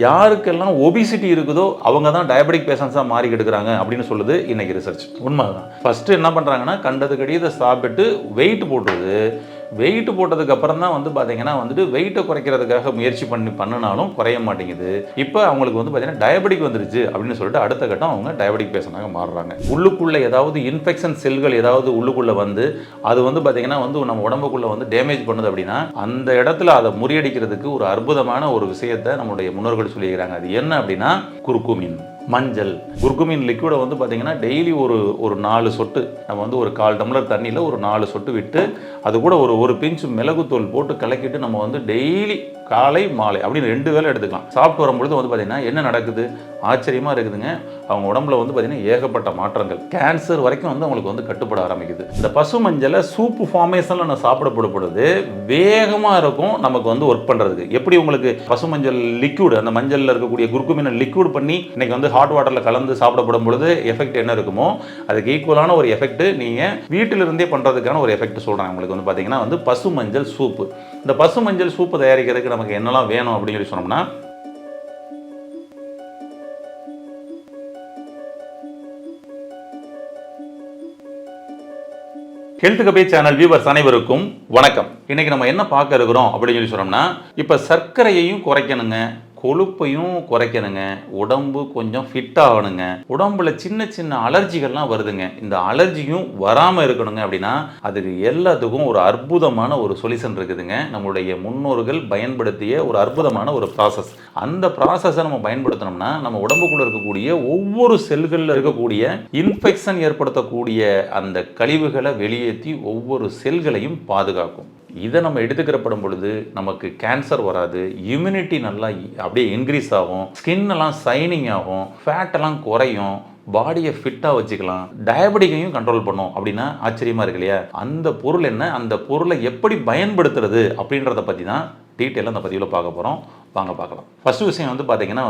யாருக்கெல்லாம் ஒபிசிட்டி இருக்குதோ அவங்க தான் டயபெட்டிக் பேஷண்ட்ஸாக மாறி எடுக்கிறாங்க அப்படின்னு சொல்லுது இன்னைக்கு ரிசர்ச். உண்மைதான். ஃபர்ஸ்ட் என்ன பண்ணுறாங்கன்னா கண்டது கடியதை சாப்பிட்டு வெயிட் போட்டுருது. வெயிட் போட்டதுக்கு அப்புறம் தான் பார்த்தீங்கன்னா வெயிட்டை குறைக்கிறதுக்காக முயற்சி பண்ணினாலும் குறைய மாட்டேங்குது. இப்போ அவங்களுக்கு பார்த்தீங்கன்னா டயபெட்டிக் வந்துருச்சு அப்படின்னு சொல்லிட்டு அடுத்த கட்டம் அவங்க டயபெட்டிக் பேஷண்டாக மாறுறாங்க. உள்ளுக்குள்ளே ஏதாவது இன்ஃபெக்ஷன் செல்கள் ஏதாவது உள்ளுக்குள்ளே அது பார்த்தீங்கன்னா நம்ம உடம்புக்குள்ளே டேமேஜ் பண்ணுது அப்படின்னா அந்த இடத்துல அதை முறியடிக்கிறதுக்கு ஒரு அற்புதமான ஒரு விஷயத்தை நம்மளுடைய முன்னோர்கள் சொல்லியிருக்கிறாங்க. அது என்ன அப்படின்னா குர்குமின், மஞ்சள். குர்குமின் லிக்விடை பார்த்தீங்கன்னா டெய்லி ஒரு 4 சொட்டு நம்ம ஒரு 1/4 டம்ளர் தண்ணியில் ஒரு 4 சொட்டு விட்டு அது கூட ஒரு பிஞ்சு மிளகுத்தூள் போட்டு கலக்கிட்டு நம்ம டெய்லி காலை மாலை அப்படின்னு 2 வேளை எடுத்துக்கலாம். சாப்பிட்டு வரும்பொழுது பார்த்தீங்கன்னா என்ன நடக்குது, ஆச்சரியமாக இருக்குதுங்க. அவங்க உடம்புல பார்த்தீங்கன்னா ஏகப்பட்ட மாற்றங்கள், கேன்சர் வரைக்கும் அவங்களுக்கு கட்டுப்பட ஆரம்பிக்குது. இந்த பசு மஞ்சளை சூப்பு ஃபார்மேஷனில் நான் சாப்பிடப்படுது வேகமாக இருக்கும் நமக்கு ஒர்க் பண்ணுறதுக்கு. எப்படி உங்களுக்கு பசு மஞ்சள் லிக்விட், அந்த மஞ்சளில் இருக்கக்கூடிய குர்குமினை லிக்விட் பண்ணி இன்னைக்கு ஹாட் வாட்டரில் கலந்து சாப்பிடப்படும் பொழுது எஃபெக்ட் என்ன இருக்குமோ அதுக்கு ஈக்குவலான ஒரு எஃபெக்ட் நீங்கள் வீட்டிலிருந்தே பண்ணுறதுக்கான ஒரு எஃபெக்ட் சொல்கிறேன் உங்களுக்கு. பார்த்தீங்கன்னா பசு மஞ்சள் சூப்பு. இந்த பசு மஞ்சள் சூப்பு தயாரிக்கிறதுக்கு நமக்கு என்னெல்லாம் வேணும் அப்படின்னு சொல்லி சொன்னோம்னா, ஹெல்த் கபே சேனல் வியூவர்ஸ் அனைவருக்கும் வணக்கம். இன்னைக்கு நம்ம என்ன பார்க்க இருக்கிறோம் அப்படின்னு சொல்லி சொன்னோம்னா, இப்போ சர்க்கரையையும் குறைக்கணுங்க, கொழுப்பையும் குறைக்கணுங்க, உடம்பு கொஞ்சம் ஃபிட் ஆகணுங்க, உடம்புல சின்ன சின்ன அலர்ஜிகள்லாம் வருதுங்க. இந்த அலர்ஜியும் வராமல் இருக்கணுங்க அப்படின்னா அதுக்கு எல்லாத்துக்கும் ஒரு அற்புதமான ஒரு சொல்யூஷன் இருக்குதுங்க. நம்மளுடைய முன்னோர்கள் பயன்படுத்திய ஒரு அற்புதமான ஒரு ப்ராசஸ். அந்த ப்ராசஸை நம்ம பயன்படுத்தினோம்னா நம்ம உடம்புக்குள்ள இருக்கக்கூடிய ஒவ்வொரு செல்களில் இருக்கக்கூடிய இன்ஃபெக்ஷன் ஏற்படுத்தக்கூடிய அந்த கழிவுகளை வெளியேற்றி ஒவ்வொரு செல்களையும் பாதுகாக்கும். இதை நம்ம எடுத்துக்கிறப்படும் பொழுது நமக்கு கேன்சர் வராது, இம்யூனிட்டி நல்லா அப்படியே இன்க்ரீஸ் ஆகும், ஸ்கின் எல்லாம் சைனிங் ஆகும், ஃபேட் எல்லாம் குறையும், பாடியை ஃபிட்டாக வச்சுக்கலாம், டயபெட்டிக்கையும் கண்ட்ரோல் பண்ணும். அப்படின்னா ஆச்சரியமாக இருக்கு இல்லையா? அந்த பொருள் என்ன, அந்த பொருளை எப்படி பயன்படுத்துறது அப்படின்றத பற்றி தான் டீட்டெயிலாக அந்த பதிவில் பார்க்க போகிறோம். வாங்க பார்க்கலாம். ஃபர்ஸ்ட் விஷயம் பார்த்தீங்கன்னா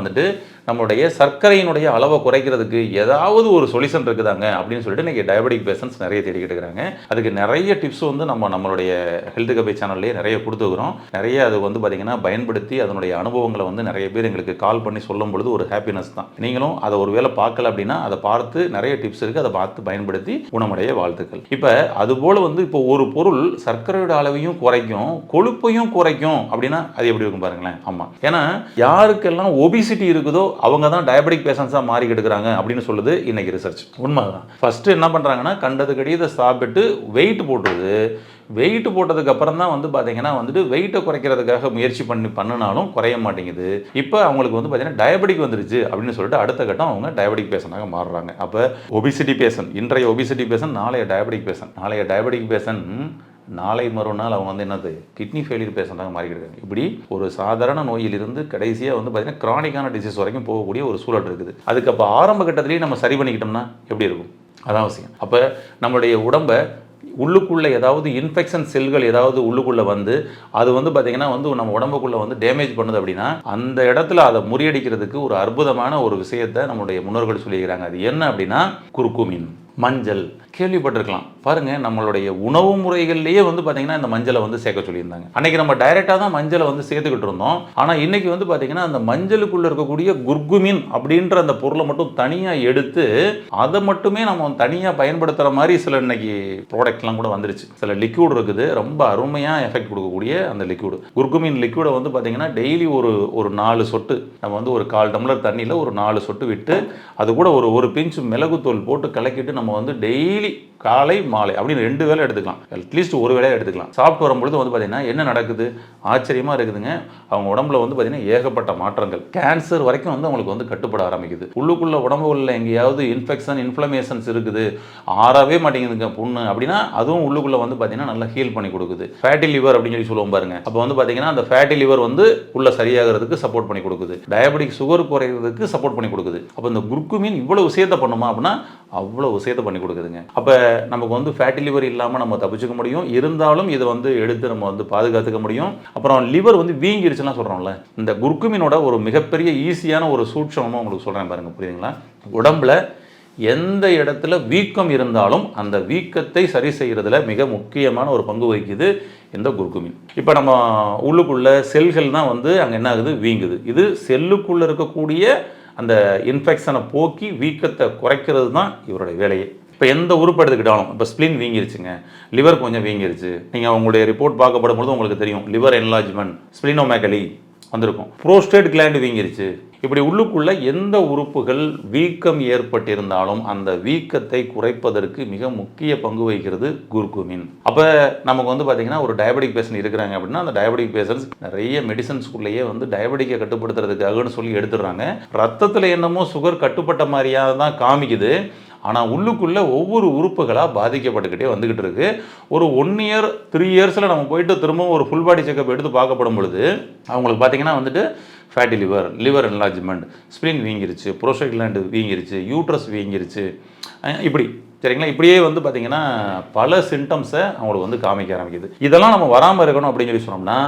நம்மளுடைய சர்க்கரையினுடைய அளவை குறைக்கிறதுக்கு ஏதாவது ஒரு சொல்யூஷன் இருக்குதாங்க அப்படின்னு சொல்லிட்டு இன்றைக்கி டயபெட்டிக் பேஷண்ட்ஸ் நிறைய தேடிக்கிட்டு இருக்கிறாங்க. அதுக்கு நிறைய டிப்ஸ் நம்மளுடைய ஹெல்த் கபே சேனல்லேயே நிறைய கொடுத்துக்கிறோம். நிறைய அது பார்த்தீங்கன்னா பயன்படுத்தி அதனுடைய அனுபவங்களை நிறைய பேர் எங்களுக்கு கால் பண்ணி சொல்லும் பொழுது ஒரு ஹாப்பினஸ் தான். நீங்களும் அதை ஒரு வேளை பார்க்கல அப்படின்னா அதை பார்த்து நிறைய டிப்ஸ் இருக்குது, அதை பார்த்து பயன்படுத்தி குணமடைய வாழ்த்துக்கள். இப்போ அதுபோல் இப்போ ஒரு பொருள் சர்க்கரையோட அளவையும் குறைக்கும், கொழுப்பையும் குறைக்கும் அப்படின்னா அது எப்படி இருக்கும் பாருங்களேன். ஆமாம், ஏன்னா யாருக்கெல்லாம் ஒபிசிட்டி இருக்குதோ அவங்க தான் டயபெட்டிக் பேஷண்ட்ஸாக மாறி எடுக்கிறாங்க அப்படின்னு சொல்லுது இன்னைக்கு ரிசர்ச். உண்மைதான். ஃபர்ஸ்ட் என்ன பண்ணுறாங்கன்னா கண்டது கடியதை சாப்பிட்டு வெயிட் போட்டுருது. வெயிட் போட்டதுக்கு அப்புறம் தான் பார்த்தீங்கன்னா வெயிட்டை குறைக்கிறதுக்காக முயற்சி பண்ணினாலும் குறைய மாட்டேங்குது. இப்போ அவங்களுக்கு பார்த்தீங்கன்னா டயபெட்டிக் வந்துருச்சு அப்படின்னு சொல்லிட்டு அடுத்த கட்டம் அவங்க டயபெட்டிக் பேஷண்டாக மாறுறாங்க. அப்போ ஒபிசிட்டி பேஷண்ட், இன்றைய ஒபிசிட்டி பேஷண்ட் நாளைய டயபெட்டிக் பேஷண்ட், நாளைய டயபெட்டிக் பேஷண்ட் நாளை மறுநாள் அவங்க என்னது கிட்னி ஃபெயிலியர் பேஷண்டாக மாறிக்கிட்டு. இப்படி ஒரு சாதாரண நோயிலிருந்து கடைசியாக பார்த்தீங்கன்னா கிரானிக்கான டிசீஸ் வரைக்கும் போகக்கூடிய ஒரு சூழல் இருக்குது. அதுக்கு அப்போ ஆரம்ப கட்டத்திலேயே நம்ம சரி பண்ணிக்கிட்டோம்னா எப்படி இருக்கும்? அதான் அவசியம். அப்போ நம்மளுடைய உடம்பை உள்ளுக்குள்ளே ஏதாவது இன்ஃபெக்ஷன் செல்கள் ஏதாவது உள்ளுக்குள்ளே அது பார்த்தீங்கன்னா நம்ம உடம்புக்குள்ளே டேமேஜ் பண்ணுது அப்படின்னா அந்த இடத்துல அதை முறியடிக்கிறதுக்கு ஒரு அற்புதமான ஒரு விஷயத்தை நம்மளுடைய முன்னோர்கள் சொல்லியிருக்கிறாங்க. அது என்ன அப்படின்னா குர்குமின், மஞ்சள். கேள்விப்பட்டிருக்கலாம் பாருங்க, நம்மளுடைய உணவு முறைகள்லேயே பார்த்தீங்கன்னா இந்த மஞ்சளை சேர்க்க சொல்லியிருந்தாங்க. அன்னைக்கு நம்ம டைரெக்டாக தான் மஞ்சளை சேர்த்துக்கிட்டு இருந்தோம். ஆனால் இன்னைக்கு பார்த்தீங்கன்னா அந்த மஞ்சளுக்குள்ள இருக்கக்கூடிய குர்குமின் அப்படின்ற அந்த பொருளை மட்டும் தனியாக எடுத்து அதை மட்டுமே நம்ம தனியாக பயன்படுத்துகிற மாதிரி சில இன்னைக்கு ப்ராடக்ட்லாம் கூட வந்துருச்சு. சில லிக்விட் இருக்குது, ரொம்ப அருமையாக எஃபெக்ட் கொடுக்கக்கூடிய அந்த லிக்விட். குர்குமின் லிக்விடை பார்த்தீங்கன்னா டெய்லி ஒரு 4 சொட்டு நம்ம ஒரு 1/4 டம்ளர் தண்ணியில் ஒரு 4 சொட்டு விட்டு அது கூட ஒரு பிஞ்சு மிளகுத்தூள் போட்டு கலக்கிட்டு நம்ம டெய்லி காலை மாலை அப்படின்னு 2 வேளை எடுத்துக்கலாம், அட்லீஸ்ட் ஒரு வேளையை எடுத்துக்கலாம். சாப்பிட்டு வரும்பொழுது பார்த்தீங்கன்னா என்ன நடக்குது, ஆச்சரியமாக இருக்குதுங்க. அவங்க உடம்புல பார்த்தீங்கன்னா ஏகப்பட்ட மாற்றங்கள், கேன்சர் வரைக்கும் அவங்களுக்கு கட்டுப்பட ஆரம்பிக்குது. உள்ளுக்குள்ள உடம்புல எங்கேயாவது இன்ஃபெக்ஷன் இன்ஃப்ளமேஷன்ஸ் இருக்குது, ஆறவே மாட்டேங்குதுங்க புண்ணு அப்படின்னா அதுவும் உள்ளுக்குள்ள பார்த்தீங்கன்னா நல்லா ஹீல் பண்ணி கொடுக்குது. ஃபேட்டி லிவர் அப்படின்னு சொல்லி சொல்லுவோம் பாருங்க. அப்போ பார்த்தீங்கன்னா அந்த ஃபேட்டி லிவர் உள்ள சரியாகிறதுக்கு சப்போர்ட் பண்ணி கொடுக்குது, டயபெட்டிக் சுகர் குறைகிறதுக்கு சப்போர்ட் பண்ணி கொடுக்குது. அப்போ இந்த குர்குமின் இவ்வளவு விஷயத்தை பண்ணுமா அப்படின்னா அவ்வளோ விஷயத்தை பண்ணி கொடுக்குதுங்க. அப்போ நமக்கு ஃபேட்டி லிவர் இல்லாமல் நம்ம தப்பிச்சுக்க முடியும், இருந்தாலும் இதை எடுத்து நம்ம பாதுகாத்துக்க முடியும். அப்புறம் லிவர் வீங்கிடுச்சுன்னா சொல்கிறோம்ல, இந்த குர்குமினோட ஒரு மிகப்பெரிய ஈஸியான ஒரு சூட்சமாக உங்களுக்கு சொல்கிறேன் பாருங்கள், புரியுதுங்களா? உடம்புல எந்த இடத்துல வீக்கம் இருந்தாலும் அந்த வீக்கத்தை சரி செய்கிறதுல மிக முக்கியமான ஒரு பங்கு வகிக்குது இந்த குர்குமின். இப்போ நம்ம உள்ளுக்குள்ள செல்கள் தான் வந்து அங்கே என்ன ஆகுது, வீங்குது. இது செல்லுக்குள்ளே இருக்கக்கூடிய அந்த இன்ஃபெக்ஷனை போக்கி வீக்கத்தை குறைக்கிறது தான் இவருடைய வேலையே. இப்போ எந்த உறுப்பு எடுத்துக்கிட்டாலும், இப்போ ஸ்ப்ளின் வீங்கிருச்சுங்க, லிவர் கொஞ்சம் வீங்கிருச்சு, நீங்கள் உங்களுடைய ரிப்போர்ட் பார்க்கப்படும் பொழுது உங்களுக்கு தெரியும் லிவர் என்லார்ஜ்மெண்ட், ஸ்ப்ளினோமேகலி வந்திருக்கும், புரோஸ்டேட் கிளாண்ட் வீங்கிருச்சு. இப்படி உள்ளுக்குள்ள எந்த உறுப்புகள் வீக்கம் ஏற்பட்டிருந்தாலும் அந்த வீக்கத்தை குறைப்பதற்கு மிக முக்கிய பங்கு வகிக்கிறது குர்குமின். அப்போ நமக்கு வந்து பார்த்தீங்கன்னா ஒரு டயபெட்டிக் பேஷண்ட் இருக்கிறாங்க அப்படின்னா அந்த டயபெட்டிக் பேஷண்ட்ஸ் நிறைய மெடிசன்ஸ்குள்ளேயே வந்து டயபெட்டிக்கை கட்டுப்படுத்துறதுக்காகன்னு சொல்லி எடுத்துடுறாங்க. ரத்தத்தில் என்னமோ சுகர் கட்டுப்பட்ட மாதிரியாக தான் காமிக்குது, ஆனால் உள்ளுக்குள்ளே ஒவ்வொரு உறுப்புகளாக பாதிக்கப்பட்டுக்கிட்டே வந்துக்கிட்டு இருக்கு. ஒரு 1 year 3 yearsல நம்ம போயிட்டு திரும்பவும் ஒரு ஃபுல் பாடி செக்அப் எடுத்து பார்க்கப்படும் பொழுது அவங்களுக்கு பார்த்தீங்கன்னா வந்துட்டு fatty liver, liver enlargement, spleen வீங்கிருச்சு, புரோஸ்டேட் கிளாண்ட் வீங்கிருச்சு, யூட்ரஸ் வீங்கிருச்சு, இப்படி சரிங்களா. இப்படியே வந்து பார்த்தீங்கன்னா பல சிம்டம்ஸை அவங்களுக்கு வந்து காமிக்க ஆரம்பிக்குது. இதெல்லாம் நம்ம வராமல் இருக்கணும் அப்படின்னு சொல்லி சொன்னோம்னா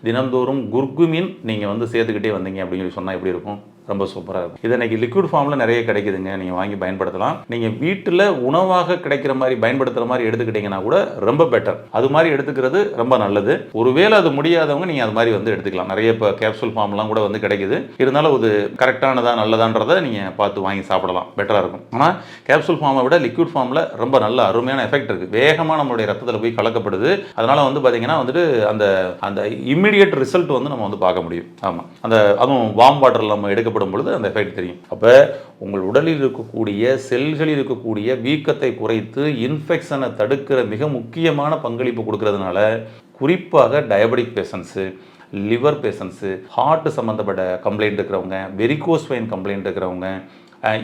தினந்தோறும் குர்குமின் நீங்கள் வந்து சேர்த்துக்கிட்டே வந்தீங்க அப்படின்னு சொல்லி சொன்னால் எப்படி இருக்கும், ரொம்ப சூப்பராக இருக்கும். இது இன்றைக்கி லிக்விட் ஃபார்மில் நிறைய கிடைக்குதுங்க, நீங்கள் வாங்கி பயன்படுத்தலாம். நீங்கள் வீட்டில் உணவாக கிடைக்கிற மாதிரி பயன்படுத்துகிற மாதிரி எடுத்துக்கிட்டிங்கன்னா கூட ரொம்ப பெட்டர். அது மாதிரி எடுத்துக்கிறது ரொம்ப நல்லது. ஒருவேளை அது முடியாதவங்க நீங்கள் அது மாதிரி வந்து எடுத்துக்கலாம். நிறைய இப்போ கேப்சூல் ஃபார்ம்லாம் கூட வந்து கிடைக்குது. இருந்தாலும் அது கரெக்டானதா நல்லதான்றதை நீங்கள் பார்த்து வாங்கி சாப்பிடலாம், பெட்டராக இருக்கும். ஆனால் கேப்சூல் ஃபார்மை விட லிக்விட் ஃபார்மில் ரொம்ப நல்ல அருமையான எஃபெக்ட் இருக்குது. வேகமாக நம்மளுடைய ரத்தத்தில் போய் கலக்கப்படுது. அதனால் வந்து பார்த்தீங்கன்னா வந்துட்டு அந்த அந்த இம்மிடியட் ரிசல்ட் வந்து நம்ம வந்து பார்க்க முடியும். ஆமாம், அந்த அதுவும் வார்ம் வாட்டரில் நம்ம எடுக்கப்படும் பொழுது அந்த எஃபெக்ட் தெரியும். அப்போ உங்கள் உடலில் இருக்கக்கூடிய செல்களில் இருக்கக்கூடிய வீக்கத்தை குறைத்து இன்ஃபெக்ஷனை தடுக்கிற மிக முக்கியமான பங்களிப்பு கொடுக்கறதுனால குறிப்பாக diabetic patients, liver patients, heart சம்மந்தப்பட்ட கம்ப்ளைண்ட் இருக்கிறவங்க, வெரிகோஸ் வெயின் கம்ப்ளைண்ட் இருக்கிறவங்க,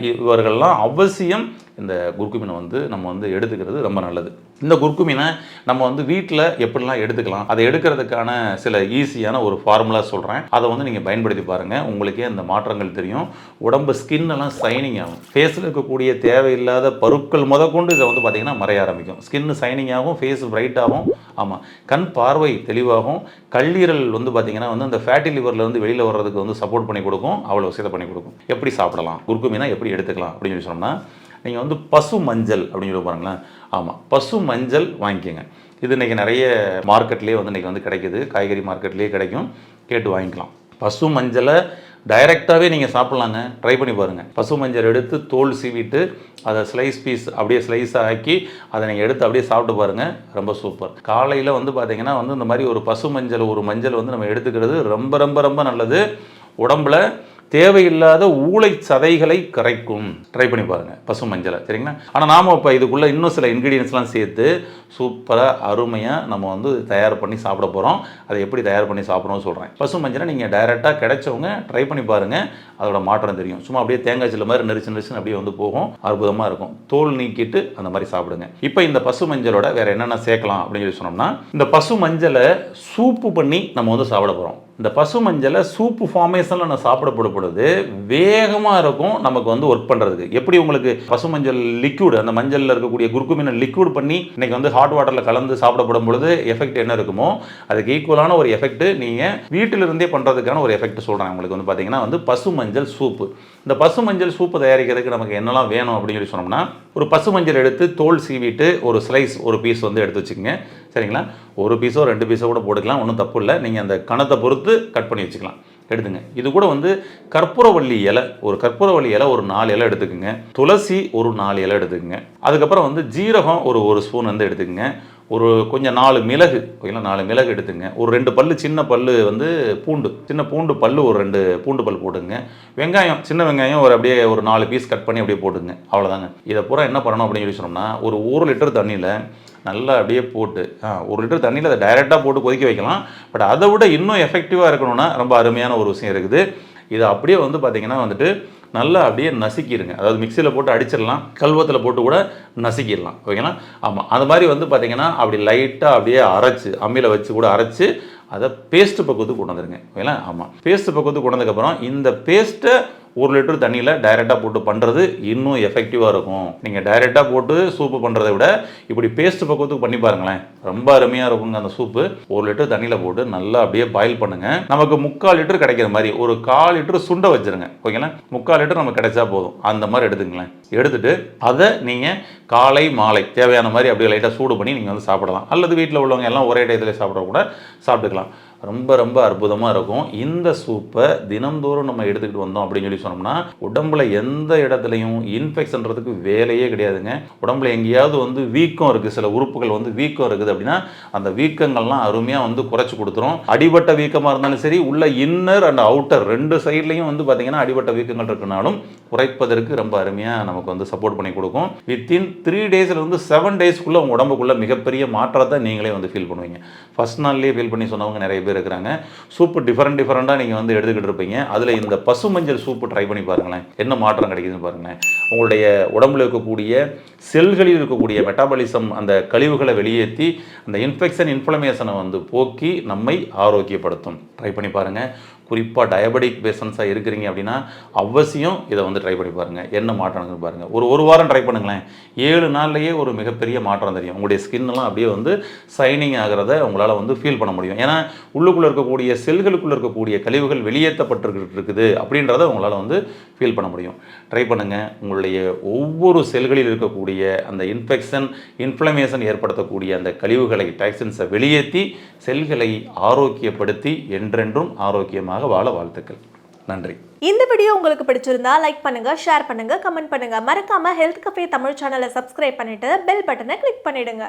இவர்கள்லாம் அவசியம் இந்த குர்குமினை வந்து நம்ம வந்து எடுத்துக்கிறது ரொம்ப நல்லது. இந்த குர்குமினை நம்ம வந்து வீட்டில் எப்படிலாம் எடுத்துக்கலாம், அதை எடுக்கிறதுக்கான சில ஈஸியான ஒரு ஃபார்முலா சொல்கிறேன். அதை வந்து நீங்கள் பயன்படுத்தி பாருங்கள், உங்களுக்கே இந்த மாற்றங்கள் தெரியும். உடம்பு ஸ்கின்னெல்லாம் சைனிங் ஆகும், ஃபேஸில் இருக்கக்கூடிய தேவையில்லாத பருக்கள் முதற்கொண்டு இதை வந்து பார்த்திங்கன்னா மறைய ஆரம்பிக்கும். ஸ்கின்னு சைனிங் ஆகும், ஃபேஸ் பிரைட்டாகும், ஆமாம், கண் பார்வை தெளிவாகும், கல்லீரல் வந்து பார்த்திங்கன்னா வந்து அந்த ஃபேட்டி லிவரில் வந்து வெளியில் வர்றதுக்கு வந்து சப்போர்ட் பண்ணி கொடுக்கும், அவ்வளோ விஷயத்தை பண்ணி கொடுக்கும். எப்படி சாப்பிடலாம் குர்குமினை, எப்படி எடுத்துக்கலாம் அப்படின்னு சொல்லி சொன்னோம்னா நீங்கள் வந்து பசு மஞ்சள் அப்படின்னு சொல்லி பாருங்களேன். ஆமாம், பசு மஞ்சள் வாங்கிக்கோங்க. இது இன்றைக்கி நிறைய மார்க்கெட்லேயே வந்து இன்றைக்கி வந்து கிடைக்குது, காய்கறி மார்க்கெட்லேயே கிடைக்கும், கேட்டு வாங்கிக்கலாம். பசு மஞ்சளை டைரெக்டாகவே நீங்கள் சாப்பிட்லாங்க, ட்ரை பண்ணி பாருங்கள். பசு மஞ்சள் எடுத்து தோல் சீவிட்டு அதை ஸ்லைஸ் பீஸ் அப்படியே ஸ்லைஸாக ஆக்கி அதை நீங்கள் எடுத்து அப்படியே சாப்பிட்டு பாருங்கள், ரொம்ப சூப்பர். காலையில் வந்து பார்த்திங்கன்னா வந்து இந்த மாதிரி ஒரு பசு மஞ்சள், ஒரு மஞ்சள் வந்து நம்ம எடுத்துக்கிறது ரொம்ப ரொம்ப ரொம்ப நல்லது. உடம்புல தேவையில்லாத ஊளை சதைகளை கரைக்கும். ட்ரை பண்ணி பாருங்கள் பசு மஞ்சளை, சரிங்களா. ஆனால் நாம் இப்போ இதுக்குள்ளே இன்னும் சில இன்க்ரீடியன்ஸ்லாம் சேர்த்து சூப்பராக அருமையாக நம்ம வந்து தயார் பண்ணி சாப்பிட போகிறோம். அதை எப்படி தயார் பண்ணி சாப்பிட்றோம்னு சொல்கிறேன். பசு மஞ்சளை நீங்கள் டைரெக்டாக கிடைச்சவங்க ட்ரை பண்ணி பாருங்கள், அதோட மாற்றம் தெரியும். சும்மா அப்படியே தேங்காய் சில்ல மாதிரி நெரிச்சு அப்படியே வந்து போகும், அற்புதமாக இருக்கும். தோல் நீக்கிட்டு அந்த மாதிரி சாப்பிடுங்க. இப்போ இந்த பசு மஞ்சளோட வேறு என்னென்ன சேர்க்கலாம் அப்படின்னு சொல்லி சொன்னோம்னா, இந்த பசு மஞ்சளை சூப்பு பண்ணி நம்ம வந்து சாப்பிட போகிறோம். இந்த பசு மஞ்சளை சூப்பு ஃபார்மேஷனில் நான் சாப்பிடப்படும் பொழுது வேகமாக இருக்கும் நமக்கு வந்து ஒர்க் பண்ணுறதுக்கு. எப்படி உங்களுக்கு பசு மஞ்சள் லிக்விட், அந்த மஞ்சளில் இருக்கக்கூடிய குர்குமினை லிக்விட் பண்ணி இன்னைக்கு வந்து ஹாட் வாட்டரில் கலந்து சாப்பிடப்படும் பொழுது எஃபெக்ட் என்ன இருக்குமோ அதுக்கு ஈக்குவலான ஒரு எஃபெக்ட் நீங்கள் வீட்டிலிருந்தே பண்ணுறதுக்கான ஒரு எஃபெக்ட் சொல்கிறேன் உங்களுக்கு. வந்து பார்த்தீங்கன்னா வந்து பசு மஞ்சள் சூப்பு. இந்த பசு மஞ்சள் சூப்பு தயாரிக்கிறதுக்கு நமக்கு என்னெல்லாம் வேணும் அப்படின்னு சொல்லி சொன்னோம்னா, ஒரு பசு மஞ்சள் எடுத்து தோல் சீவிட்டு ஒரு ஸ்லைஸ், ஒரு பீஸ் வந்து எடுத்து வச்சுக்கோங்க, சரிங்களா. ஒரு பீஸோ 2 பீஸோ கூட போட்டுக்கலாம், ஒன்றும் தப்பு இல்லை. நீங்கள் அந்த கணத்தை பொறுத்து கட் பண்ணி வச்சுக்கலாம், எடுத்துங்க. இது கூட வந்து கற்பூரவள்ளி இலை, ஒரு கற்பூரவள்ளி இலை ஒரு 4 இலை எடுத்துக்கோங்க, துளசி ஒரு 4 இலை எடுத்துக்கோங்க, அதுக்கப்புறம் வந்து ஜீரகம் ஒரு ஸ்பூன் வந்து எடுத்துக்கோங்க, ஒரு கொஞ்சம் 4 மிளகு, ஓகேங்களா, 4 மிளகு எடுத்துங்க, ஒரு 2 பல்லு சின்ன பல்லு வந்து பூண்டு, சின்ன பூண்டு பல்லு ஒரு 2 பூண்டு பல் போட்டுங்க, வெங்காயம், சின்ன வெங்காயம் ஒரு அப்படியே ஒரு 4 பீஸ் கட் பண்ணி அப்படியே போட்டுங்க, அவ்வளோதாங்க. இதை பூரா என்ன பண்ணணும் அப்படின்னு சொல்லி சொன்னோம்னா, ஒரு 1 லிட்டர் தண்ணியில் நல்லா அப்படியே போட்டு 1 லிட்டர் தண்ணியில் அதை டைரெக்டாக போட்டு கொதிக்க வைக்கலாம். பட் அதை விட இன்னும் எஃபெக்டிவாக இருக்கணும்னா ரொம்ப அருமையான ஒரு விஷயம் இருக்குது. இதை அப்படியே வந்து பார்த்திங்கன்னா வந்துட்டு நல்லா அப்படியே நசுக்கிடுங்க. அதாவது மிக்சியில் போட்டு அடிச்சிடலாம், கல்வத்தில் போட்டு கூட நசுக்கிடலாம், ஓகேங்களா. ஆமாம், அது மாதிரி வந்து பார்த்திங்கன்னா அப்படி லைட்டாக அப்படியே அரைச்சி அம்மியில் வச்சு கூட அரைச்சி அதை பேஸ்ட்டு பக்குவத்துக்கு கொண்டு வந்துருங்க, ஓகேங்களா. ஆமாம், பேஸ்ட்டு பக்குவத்துக்கு கொண்டு வந்ததுக்கப்புறம் இந்த பேஸ்ட்டை 1 லிட்டர் தண்ணியில் டைரெக்டாக போட்டு பண்ணுறது இன்னும் எஃபெக்டிவாக இருக்கும். நீங்கள் டைரெக்டாக போட்டு சூப்பு பண்ணுறதை விட இப்படி பேஸ்ட் பக்குவத்துக்கு பண்ணி பாருங்களேன், ரொம்ப அருமையாக இருக்குங்க. அந்த சூப்பு 1 லிட்டர் தண்ணியில் போட்டு நல்லா அப்படியே பாயில் பண்ணுங்க. நமக்கு 3/4 லிட்டர் கிடைக்கிற மாதிரி ஒரு 1/4 லிட்டர் சுண்டை வச்சிருங்க. ஓகேங்களா, 3/4 லிட்டர் நமக்கு கிடைச்சா போதும். அந்த மாதிரி எடுத்துங்களேன். எடுத்துட்டு அதை நீங்கள் காலை மாலை தேவையான மாதிரி அப்படியே லைட்டாக சூடு பண்ணி நீங்கள் வந்து சாப்பிடலாம். அல்லது வீட்டில் உள்ளவங்க எல்லாம் ஒரே டயத்தில் சாப்பிட கூட சாப்பிட்டுக்கலாம். ரொம்ப ரொம்ப அற்புதமாக இருக்கும். இந்த சூப்பை தினந்தோறும் நம்ம எடுத்துக்கிட்டு வந்தோம் அப்படின்னு சொல்லி சொன்னோம்னா உடம்புல எந்த இடத்துலையும் இன்ஃபெக்ஷன்றதுக்கு வேலையே கிடையாதுங்க. உடம்புல எங்கேயாவது வந்து வீக்கம் இருக்குது, சில உறுப்புகள் வந்து வீக்கம் இருக்குது அப்படின்னா அந்த வீக்கங்கள்லாம் அருமையாக வந்து குறைச்சி கொடுத்துரும். அடிபட்ட வீக்கமாக இருந்தாலும் சரி, உள்ள இன்னர் அண்ட் அவுட்டர் 2 சைட்லையும் வந்து பார்த்தீங்கன்னா அடிபட்ட வீக்கங்கள் இருக்குனாலும் குறைப்பதற்கு ரொம்ப அருமையாக நமக்கு வந்து சப்போர்ட் பண்ணி கொடுக்கும். வித்தின் 3 டேஸ்லேருந்து 7 டேஸ்க்குள்ளே உங்கள் உடம்புக்குள்ள மிகப்பெரிய மாற்றத்தை நீங்களே வந்து ஃபீல் பண்ணுவீங்க. ஃபர்ஸ்ட் நாள்லேயே ஃபீல் பண்ணி சொன்னவங்க நிறைய பேர் இருக்கிறாங்க. சூப்பு டிஃபரெண்டாக நீங்கள் வந்து எடுத்துக்கிட்டு இருப்பீங்க. அதில் இந்த பசு மஞ்சள் சூப்பு ட்ரை பண்ணி பாருங்களேன், என்ன மாற்றம் கிடைக்குதுன்னு பாருங்களேன். உங்களுடைய உடம்புல இருக்கக்கூடிய செல்களில் இருக்கக்கூடிய மெட்டாபாலிசம் அந்த கழிவுகளை வெளியேற்றி அந்த இன்ஃப்ளமேஷனை வந்து போக்கி நம்மை ஆரோக்கியப்படுத்தும். ட்ரை பண்ணி பாருங்கள். குறிப்பாக டயபெட்டிக் பேஷண்ட்ஸாக இருக்கிறீங்க அப்படின்னா அவசியம் இதை வந்து ட்ரை பண்ணி பாருங்கள், என்ன மாற்றம்னு பாருங்கள். ஒரு வாரம் ட்ரை பண்ணுங்களேன், 7 நாள்லேயே ஒரு மிகப்பெரிய மாற்றம் தெரியும். உங்களுடைய ஸ்கின்லாம் அப்படியே வந்து சைனிங் ஆகிறத உங்களால் வந்து ஃபீல் பண்ண முடியும். ஏன்னா உள்ளுக்குள்ளே இருக்கக்கூடிய செல்களுக்குள்ளே இருக்கக்கூடிய கழிவுகள் வெளியேற்றப்பட்டு இருக்குது அப்படின்றத உங்களால் வந்து ஃபீல் பண்ண முடியும். ட்ரை பண்ணுங்கள். உங்களுடைய ஒவ்வொரு செல்களில் இருக்கக்கூடிய அந்த இன்ஃப்ளமேஷன் ஏற்படுத்தக்கூடிய அந்த கழிவுகளை, டாக்சின்ஸை வெளியேற்றி செல்களை ஆரோக்கியப்படுத்தி என்றென்றும் ஆரோக்கியமாக வாழ வாழ்த்துக்கள். நன்றி. இந்த வீடியோ உங்களுக்கு பிடிச்சிருந்தா லைக் பண்ணுங்க, ஷேர் பண்ணுங்க, கமெண்ட் பண்ணுங்க. மறக்காம ஹெல்த் கஃபே தமிழ் சேனலை சப்ஸ்கிரைப் பண்ணிட்டு பெல் பட்டனை கிளிக் பண்ணிடுங்க.